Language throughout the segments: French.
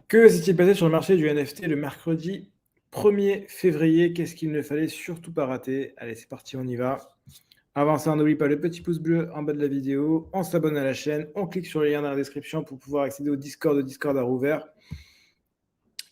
Que s'est-il passé sur le marché du NFT le mercredi 1er février? Qu'est-ce qu'il ne fallait surtout pas rater? Allez, c'est parti, on y va. Avant ça, n'oublie pas le petit pouce bleu en bas de la vidéo. On s'abonne à la chaîne. On clique sur le lien dans la description pour pouvoir accéder au Discord. Le Discord a rouvert.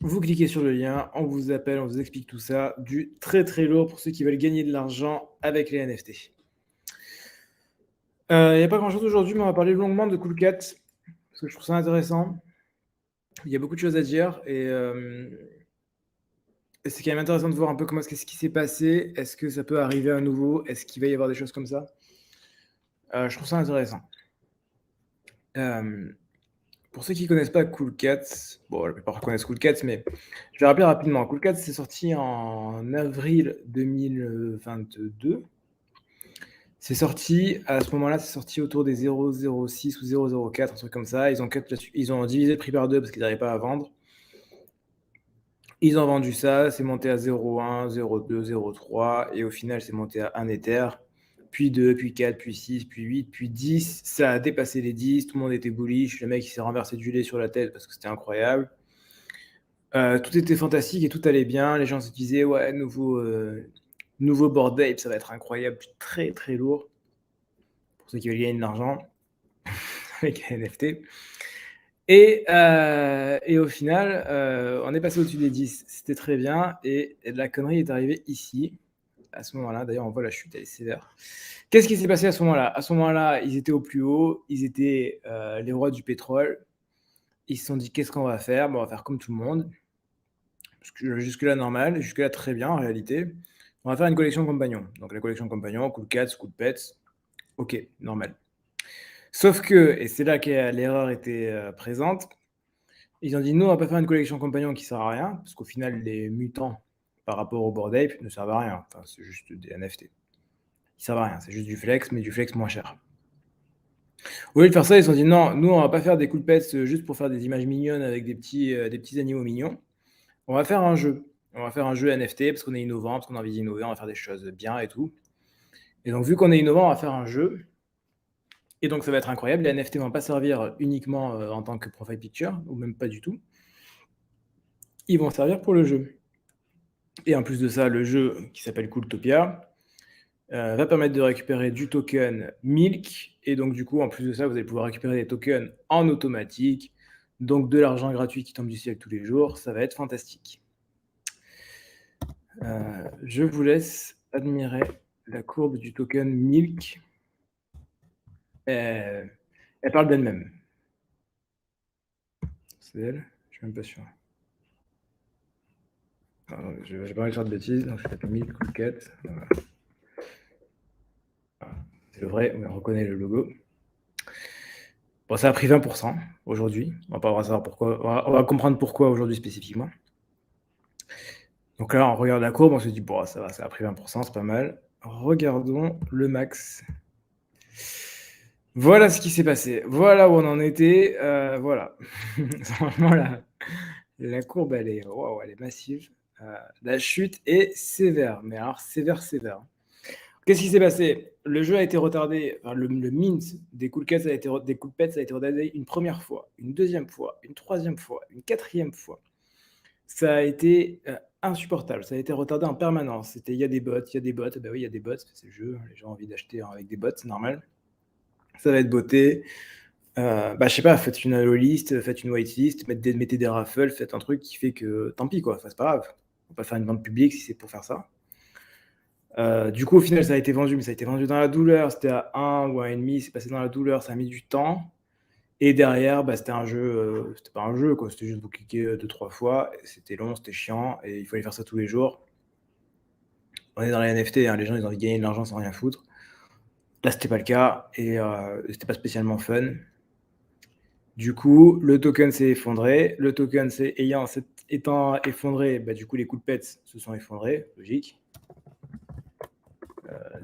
Vous cliquez sur le lien, on vous appelle, on vous explique tout ça. Du très très lourd pour ceux qui veulent gagner de l'argent avec les NFT. Il n'y a pas grand-chose aujourd'hui, mais on va parler longuement de Cool Cat parce que je trouve ça intéressant. Il y a beaucoup de choses à dire et c'est quand même intéressant de voir un peu qu'est-ce qui s'est passé. Est-ce que ça peut arriver à nouveau? Est-ce qu'il va y avoir des choses comme ça? Je trouve ça intéressant. Pour ceux qui ne connaissent pas Cool Cats, bon, la plupart connaissent Cool Cats, mais je vais rappeler rapidement. Cool Cats, c'est sorti en avril 2022. C'est sorti, à ce moment-là, c'est sorti autour des 0,06 ou 0,04, un truc comme ça. Ils ont divisé le prix par deux parce qu'ils n'arrivaient pas à vendre. Ils ont vendu ça, c'est monté à 0,1, 0,2, 0,3, et au final, c'est monté à 1 Ether, puis 2, puis 4, puis 6, puis 8, puis 10. Ça a dépassé les 10, tout le monde était bullish. Le mec, il s'est renversé du lait sur la tête parce que c'était incroyable. Tout était fantastique et tout allait bien. Les gens se disaient, ouais, nouveau board ape, ça va être incroyable, très très lourd. Pour ceux qui veulent gagner de l'argent avec un NFT. Et au final, on est passé au-dessus des 10. C'était très bien. Et la connerie est arrivée ici, à ce moment-là. D'ailleurs, on voit la chute, elle est sévère. Qu'est-ce qui s'est passé à ce moment-là? À ce moment-là, ils étaient au plus haut. Ils étaient les rois du pétrole. Ils se sont dit, qu'est-ce qu'on va faire? Bon, on va faire comme tout le monde. Jusque-là, normal. Jusque-là, très bien, en réalité. On va faire une collection compagnon. Donc, la collection compagnon, Cool Cats, Cool Pets. OK, normal. Sauf que, et c'est là que l'erreur était présente, ils ont dit, nous, on va pas faire une collection compagnon qui sert à rien, parce qu'au final, les mutants, par rapport au Bored Ape, ne servent à rien. Enfin, c'est juste des NFT. Ils servent à rien, c'est juste du flex, mais du flex moins cher. Au lieu de faire ça, ils se sont dit, non, nous, on va pas faire des cool pets juste pour faire des images mignonnes avec des petits animaux mignons. On va faire un jeu. On va faire un jeu NFT, parce qu'on est innovant, parce qu'on a envie d'innover, on va faire des choses bien et tout. Et donc, vu qu'on est innovant, on va faire un jeu. Et donc, ça va être incroyable. Les NFT ne vont pas servir uniquement en tant que profile picture, ou même pas du tout. Ils vont servir pour le jeu. Et en plus de ça, le jeu qui s'appelle Cooltopia va permettre de récupérer du token Milk. Et donc, du coup, en plus de ça, vous allez pouvoir récupérer des tokens en automatique. Donc, de l'argent gratuit qui tombe du ciel tous les jours. Ça va être fantastique. Je vous laisse admirer la courbe du token Milk. Elle parle d'elle-même. C'est elle? Je suis même pas sûr. Je n'ai pas envie de faire de bêtises, donc je fais Milk Cool Cat. Voilà. C'est le vrai, on reconnaît le logo. Bon, ça a pris 20% aujourd'hui. On va savoir pourquoi. On va comprendre pourquoi aujourd'hui spécifiquement. Donc là, on regarde la courbe, on se dit, bon, ça va, ça a pris 20%, c'est pas mal. Regardons le max. Voilà ce qui s'est passé. Voilà où on en était. Voilà. Franchement, la courbe, elle est, wow, elle est massive. La chute est sévère, mais alors sévère. Qu'est-ce qui s'est passé? Le jeu a été retardé, enfin, le mint des Cool Pets a été retardé une première fois, une deuxième fois, une troisième fois, une quatrième fois. Ça a été insupportable, ça a été retardé en permanence. C'était il y a des bots, ben oui, il y a des bots, c'est le jeu, les gens ont envie d'acheter avec des bots, c'est normal. Ça va être botté. Je sais pas, faites une allo list, faites une whitelist, mettez des raffles, faites un truc qui fait que tant pis quoi, enfin, c'est pas grave. On va pas faire une vente publique si c'est pour faire ça. Du coup, au final, ça a été vendu, mais ça a été vendu dans la douleur. C'était à 1 ou à 1,5, c'est passé dans la douleur, ça a mis du temps. Et derrière, c'était un jeu, c'était pas un jeu, quoi. C'était juste vous cliquer 2-3 fois. C'était long, c'était chiant, et il fallait faire ça tous les jours. On est dans les NFT, hein, les gens, ils ont envie de gagner de l'argent sans rien foutre. Là, c'était pas le cas, et c'était pas spécialement fun. Du coup, le token s'est effondré. Le token étant effondré, du coup, les coups de pets se sont effondrés, logique.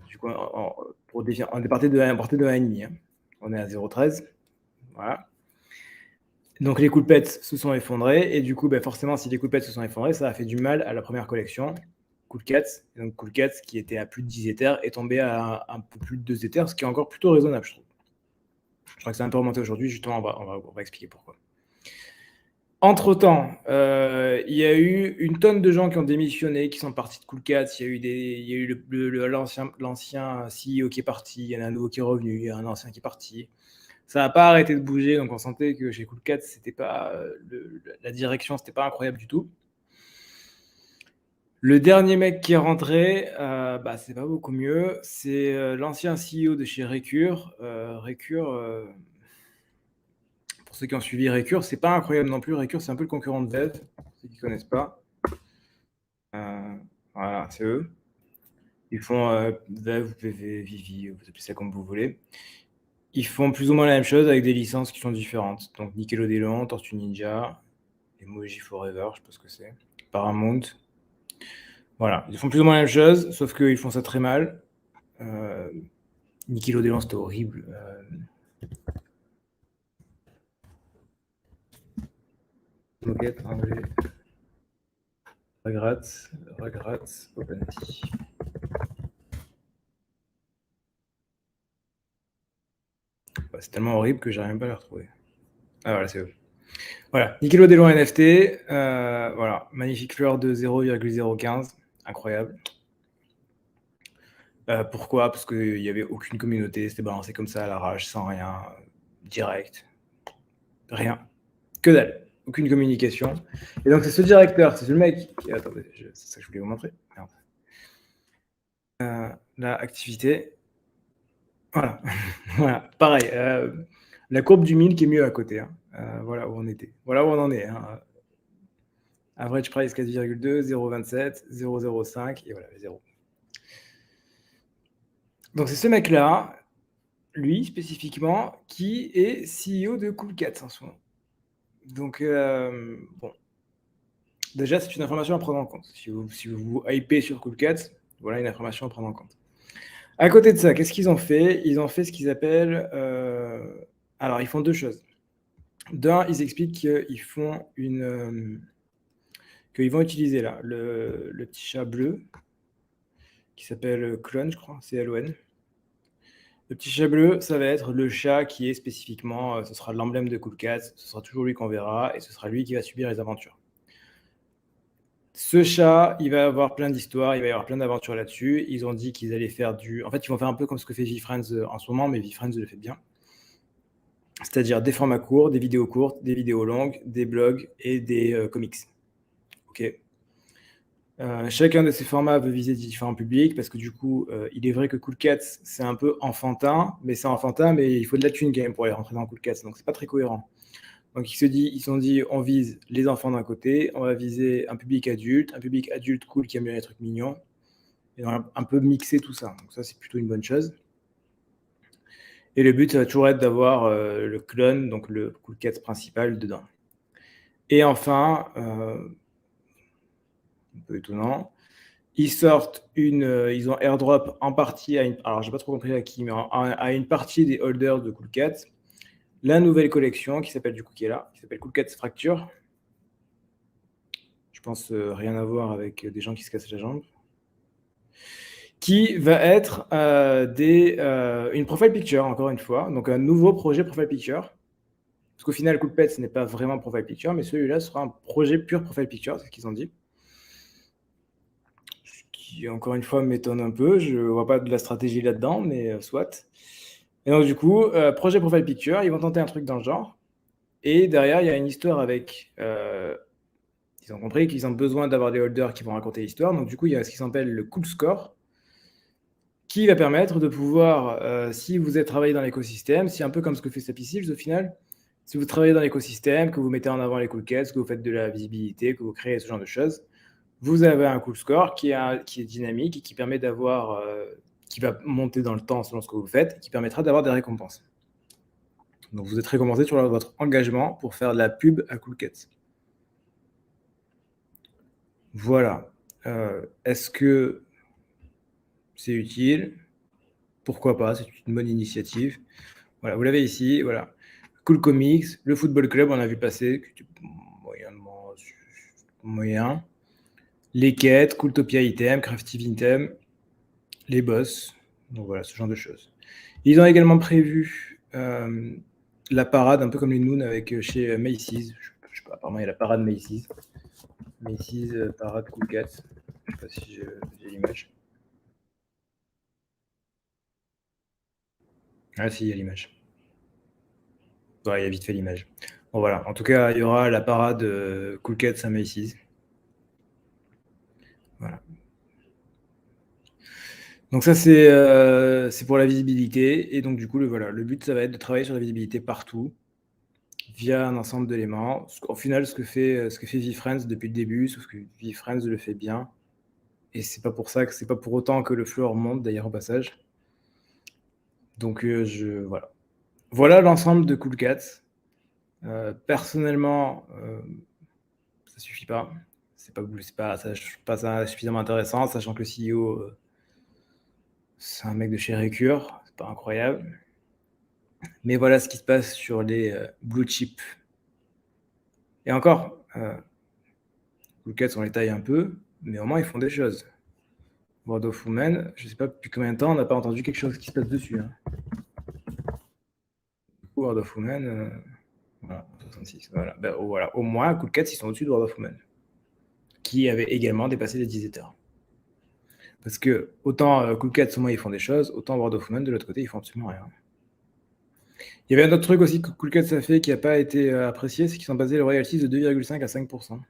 Du coup, on est parti de 1,5. Hein. On est à 0,13. Voilà. Donc les coups de pets se sont effondrés. Et du coup, forcément, si les coups de pets se sont effondrés, ça a fait du mal à la première collection, Cool Cats. Et donc Cool Cats, qui était à plus de 10 Ethers, est tombé à un peu plus de 2 Ethers, ce qui est encore plutôt raisonnable, je trouve. Je crois que c'est un peu remonté aujourd'hui. Justement, on va expliquer pourquoi. Entre-temps, il y a eu une tonne de gens qui ont démissionné, qui sont partis de Cool Cats. Il y a eu l'ancien CEO qui est parti, il y en a un nouveau qui est revenu, il y a un ancien qui est parti. Ça n'a pas arrêté de bouger, donc on sentait que chez Cool Cats, c'était pas, la direction, c'était pas incroyable du tout. Le dernier mec qui est rentré, bah, c'est pas beaucoup mieux. C'est l'ancien CEO de chez Recure. Recure, pour ceux qui ont suivi Recure, c'est pas incroyable non plus. Recure, c'est un peu le concurrent de Vev, pour ceux qui connaissent pas. Voilà, c'est eux. Ils font Vev ou PV, Vivi, vous appelez ça comme vous voulez. Ils font plus ou moins la même chose avec des licences qui sont différentes. Donc Nickelodeon, Tortue Ninja, Emoji Forever, je sais pas ce que c'est. Paramount. Voilà, ils font plus ou moins la même chose, sauf qu'ils font ça très mal. Nickelodeon, c'était horrible. Moquette, anglais. Regrets, OpenSea. Bah, c'est tellement horrible que j'arrive même pas à les retrouver. Ah voilà, c'est eux. Voilà, Nickelodeon NFT, voilà, magnifique fleur de 0,015, incroyable. Pourquoi? Parce qu'il n'y avait aucune communauté, c'était balancé comme ça à l'arrache, sans rien, direct. Rien. Que dalle. Aucune communication. Et donc c'est ce directeur, c'est ce mec qui... Attendez, c'est ça que je voulais vous montrer. La activité. Voilà. Voilà. Pareil. La courbe du 1000 qui est mieux à côté. Hein. Voilà où on était. Voilà où on en est. Hein. Average price 4,2, 0,27, 0,05 et voilà, 0. Donc c'est ce mec-là, lui spécifiquement, qui est CEO de Cool Cats en ce moment. Donc, bon. Déjà, c'est une information à prendre en compte. Si vous vous hypez sur Cool Cats, voilà une information à prendre en compte. À côté de ça, qu'est-ce qu'ils ont fait? Ils ont fait ce qu'ils appellent... alors, ils font deux choses. D'un, ils expliquent qu'ils font une... qu'ils vont utiliser là, le petit chat bleu, qui s'appelle Clone, je crois, C-L-O-N. Le petit chat bleu, ça va être le chat qui est spécifiquement... ce sera l'emblème de Cool Cats, ce sera toujours lui qu'on verra, et ce sera lui qui va subir les aventures. Ce chat, il va avoir plein d'histoires, il va y avoir plein d'aventures là-dessus. Ils ont dit qu'ils allaient faire du... En fait, ils vont faire un peu comme ce que fait VeeFriends en ce moment, mais VeeFriends le fait bien. C'est-à-dire des formats courts, des vidéos courtes, des vidéos longues, des blogs et des comics. Ok. Chacun de ces formats veut viser différents publics parce que du coup, il est vrai que Cool Cats, c'est un peu enfantin, mais il faut de la thune quand même pour aller rentrer dans Cool Cats, donc c'est pas très cohérent. Donc ils se sont dit, on vise les enfants d'un côté, on va viser un public adulte cool qui aime bien les trucs mignons, et un peu mixer tout ça. Donc ça, c'est plutôt une bonne chose. Et le but, ça va toujours être d'avoir le clone, donc le Cool Cats principal dedans. Et enfin, un peu étonnant, ils ont airdrop en partie alors j'ai pas trop compris à qui, mais à une partie des holders de Cool Cats, la nouvelle collection qui s'appelle qui est là, qui s'appelle Cool Cats Fracture. Je pense rien à voir avec des gens qui se cassent la jambe. Qui va être une profile picture, encore une fois. Donc un nouveau projet profile picture. Parce qu'au final, Cool Pets, ce n'est pas vraiment profile picture, mais celui-là sera un projet pur profile picture, c'est ce qu'ils ont dit. Ce qui, encore une fois, m'étonne un peu. Je ne vois pas de la stratégie là-dedans, mais soit. Et donc, du coup, projet profile picture, ils vont tenter un truc dans le genre. Et derrière, il y a une histoire avec... ils ont compris qu'ils ont besoin d'avoir des holders qui vont raconter l'histoire. Donc, du coup, il y a ce qui s'appelle le Cool Score, qui va permettre de pouvoir, si vous êtes travaillé dans l'écosystème, c'est un peu comme ce que fait Sapicils au final, si vous travaillez dans l'écosystème, que vous mettez en avant les cool cats, que vous faites de la visibilité, que vous créez ce genre de choses, vous avez un cool score qui est dynamique et qui permet d'avoir, qui va monter dans le temps selon ce que vous faites, et qui permettra d'avoir des récompenses. Donc vous êtes récompensé sur votre engagement pour faire de la pub à Cool Cats. Voilà. Est-ce que c'est utile? Pourquoi pas? C'est une bonne initiative. Voilà, vous l'avez ici. Voilà. Cool Comics, le Football Club, on a vu passer, qui était moyennement moyen. Les quêtes, Cooltopia Item, Crafty Item, les boss. Donc voilà, ce genre de choses. Ils ont également prévu la parade, un peu comme les Noon avec chez Macy's. Je sais apparemment, il y a la parade Macy's. Macy's, parade Cool Cats. Je sais pas si j'ai l'image. Ah si, il y a l'image. Ouais, il y a vite fait l'image. Bon voilà, en tout cas, il y aura la parade Cool Cats à Macy's. Voilà. Donc ça, c'est pour la visibilité. Et donc du coup, le but, ça va être de travailler sur la visibilité partout, via un ensemble d'éléments. Au final, ce que fait VeeFriends depuis le début, sauf que VeeFriends le fait bien. Et c'est pas pour autant que le floor monte, d'ailleurs, au passage. Donc voilà. Voilà l'ensemble de Cool Cats. Personnellement, ça suffit pas. C'est pas ça suffisamment intéressant, sachant que le CEO, c'est un mec de chez Recure, c'est pas incroyable. Mais voilà ce qui se passe sur les blue chips. Et encore, Cool Cats, on les taille un peu, mais au moins ils font des choses. World of Women, je sais pas depuis combien de temps on n'a pas entendu quelque chose qui se passe dessus. Hein. World of Women, voilà, 66. Voilà. Ben, voilà. Au moins, Cool Cats, ils sont au-dessus de World of Women, qui avait également dépassé les 10 Ethers. Parce que autant Cool Cats, au moins, ils font des choses, autant World of Women, de l'autre côté, ils font absolument rien. Il y avait un autre truc aussi que Cool Cats a fait qui n'a pas été apprécié, c'est qu'ils ont basé le royalties de 2,5 à 5%.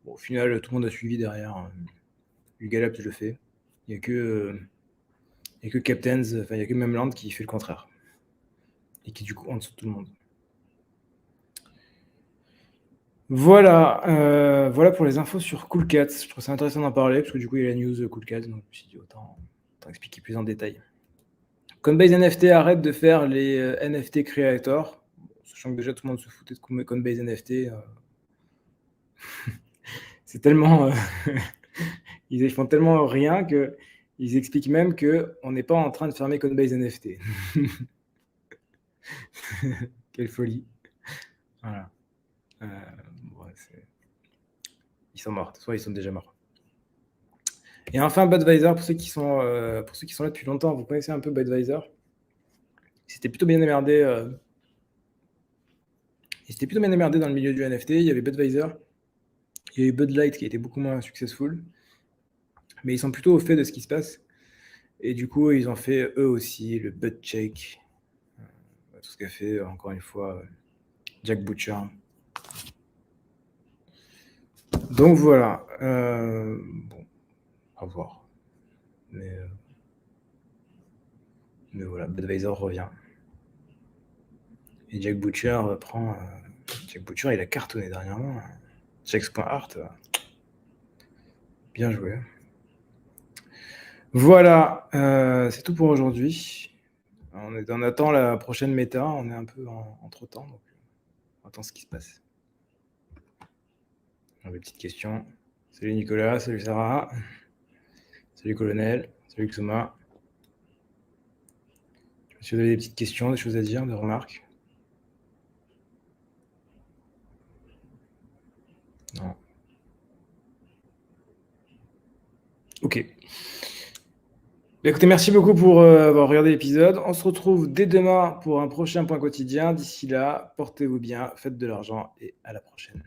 Bon, au final, tout le monde a suivi derrière. Gallup le fait. Il n'y a que Captains, enfin, il n'y a que Memland qui fait le contraire. Et qui, du coup, en dessous de tout le monde. Voilà, voilà pour les infos sur Cool Cats. Je trouve ça intéressant d'en parler, parce que du coup, il y a la news Cool Cats, donc je me suis dit autant expliquer plus en détail. Coinbase NFT arrête de faire les NFT Creator, sachant que déjà tout le monde se foutait de Coinbase NFT. C'est tellement... ils font tellement rien qu'ils expliquent même qu'on n'est pas en train de fermer Coinbase NFT. Quelle folie. Voilà. Ils sont morts, soit ils sont déjà morts. Et enfin, Budweiser, pour ceux qui sont là depuis longtemps, vous connaissez un peu Budweiser. C'était plutôt bien démerdé. C'était plutôt bien démerdé dans le milieu du NFT. Il y avait Budweiser, il y avait Bud Light qui était beaucoup moins successful. Mais ils sont plutôt au fait de ce qui se passe. Et du coup, ils ont fait eux aussi le Bud Shake. Tout ce qu'a fait, encore une fois, Jack Butcher. Donc voilà. Bon, à voir. Mais voilà, Budweiser revient. Et Jack Butcher prend... Jack Butcher, il a cartonné dernièrement. Jax.art. Bien joué. Voilà, c'est tout pour aujourd'hui. On attend la prochaine méta. On est un peu entre-temps, donc on attend ce qui se passe. Alors, des petites questions. Salut Nicolas, salut Sarah. Salut Colonel, salut Xuma. Si vous avez des petites questions, des choses à dire, des remarques. Non. Ok. Écoutez, merci beaucoup pour avoir regardé l'épisode. On se retrouve dès demain pour un prochain point quotidien. D'ici là, portez-vous bien, faites de l'argent et à la prochaine.